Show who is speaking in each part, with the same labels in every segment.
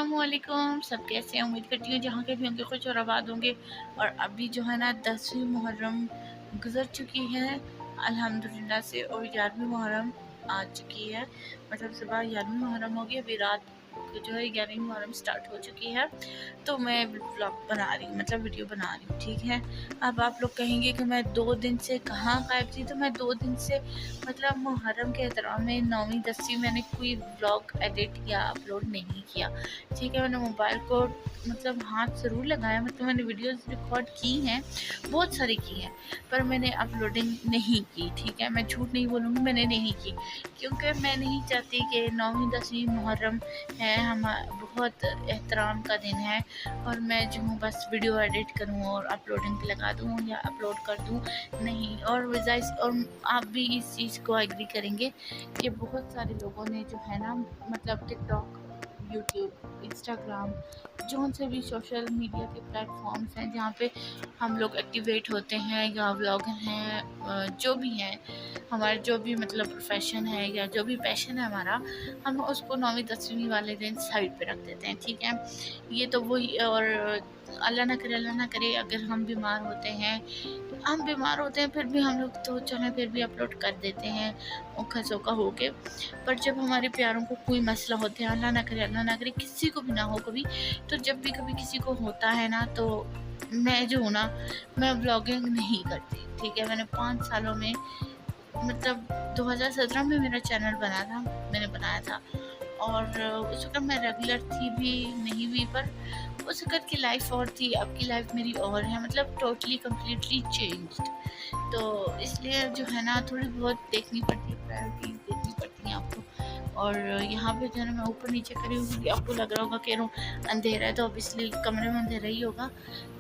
Speaker 1: अस्सलामुअलैकुम। सब कैसे हैं? उम्मीद करती हूँ जहाँ के भी होंगे खुश और आबाद होंगे। और अभी जो है ना 10वीं मुहर्रम गुज़र चुकी है अल्हम्दुलिल्लाह से, और 11वीं मुहर्रम आ चुकी है। मतलब सुबह 11वीं मुहर्रम हो गई, अभी रात को जो है 11वीं मुहर्रम स्टार्ट हो चुकी है। तो मैं व्लॉग बना रही हूँ, मतलब वीडियो बना रही हूँ, ठीक है। अब आप लोग कहेंगे कि मैं 2 दिन से कहाँ गायब थी, तो मैं 2 दिन से मतलब मुहर्रम के एहतराम में 9वीं 10वीं मैंने कोई व्लॉग एडिट या अपलोड नहीं किया, ठीक है। मैंने मोबाइल को मतलब हाथ ज़रूर लगाया, मतलब मैंने वीडियोस रिकॉर्ड की हैं, बहुत सारी की हैं, पर मैंने अपलोडिंग नहीं की, ठीक है। मैं झूठ नहीं बोलूँगी, मैंने नहीं की, क्योंकि मैं नहीं चाहती कि 9वीं 10वीं मुहर्रम है, हम बहुत एहतराम का दिन है, और मैं जो हूँ बस वीडियो एडिट करूँ और अपलोडिंग पे लगा दूँ या अपलोड कर दूँ, नहीं। और वज़ाइस और आप भी इस चीज़ को एग्री करेंगे कि बहुत सारे लोगों ने जो है ना, मतलब टिकटॉक, यूट्यूब, इंस्टाग्राम, जौन से भी सोशल मीडिया के प्लेटफॉर्म्स हैं जहाँ पे हम लोग एक्टिवेट होते हैं या व्लॉगर हैं, जो भी हैं, हमारा जो भी मतलब प्रोफेशन है या जो भी पैशन है हमारा, हम उसको 9वीं 10वीं वाले दिन साइड पे रख देते हैं, ठीक है। ये तो वही। और अल्लाह ना करे अगर हम बीमार होते हैं, फिर भी हम लोग तो चलें फिर भी अपलोड कर देते हैं औखा सौखा होके। पर जब हमारे प्यारों को कोई मसला होता है, अल्लाह ना करे किसी को भी ना हो कभी, तो जब भी कभी किसी को होता है ना, तो मैं जो हूँ ना, मैं व्लॉगिंग नहीं करती, ठीक है। मैंने 5 सालों में मतलब 2017 में मेरा चैनल बना था, मैंने बनाया था, और उस वक़्त मैं रेगुलर थी भी, नहीं भी, पर उस वक़्त की लाइफ़ और थी, अब की लाइफ़ मेरी और है, मतलब टोटली कंप्लीटली चेंज्ड। तो इसलिए जो है ना, थोड़ी बहुत देखनी पड़ती है, प्रायोरिटीज़ देखनी पड़ती हैं आपको। और यहाँ पे जो है ना, मैं ऊपर नीचे करी हूँ क्योंकि आपको लग रहा होगा कि रूम अंधेरा है, तो ऑब्वियसली कमरे में अंधेरा ही होगा।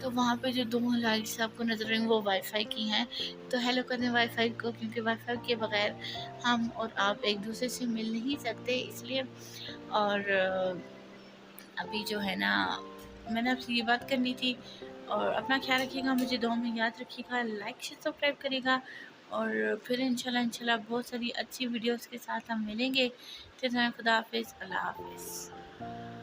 Speaker 1: तो वहाँ पे जो 2 लाइट्स आपको नज़र आएँगी वो वाईफ़ाई की हैं, तो हेलो कर दें वाईफ़ाई को, क्योंकि वाईफ़ाई के बगैर हम और आप एक-दूसरे से मिल नहीं सकते, इसलिए। और अभी जो है ना, मैंने आपसे ये बात करनी थी। और अपना ख्याल रखिएगा, मुझे दुआ में याद रखिएगा, लाइक शेयर सब्सक्राइब करिएगा, और फिर इंशाल्लाह बहुत सारी अच्छी वीडियोस के साथ हम मिलेंगे। फिर खुदा हाफिज़, अल्लाह हाफिज़।